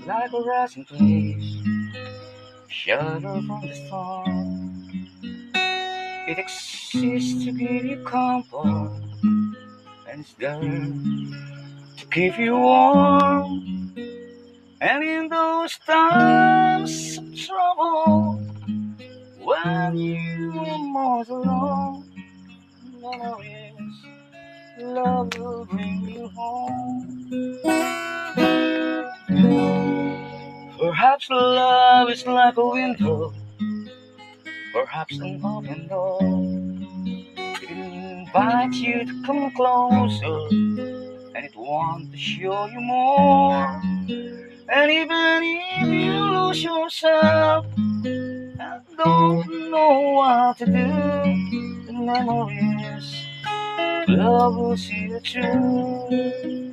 like a resting place, shelter from the storm. It exists to give you comfort, and it's there to keep you warm. And in those times of trouble, when you are most alone, memories, love will bring you home. Perhaps love is like a window, perhaps an open door. It invites you to come closer, and it wants to show you more. And even if you lose yourself and don't know what to do, the memories, love will see you through.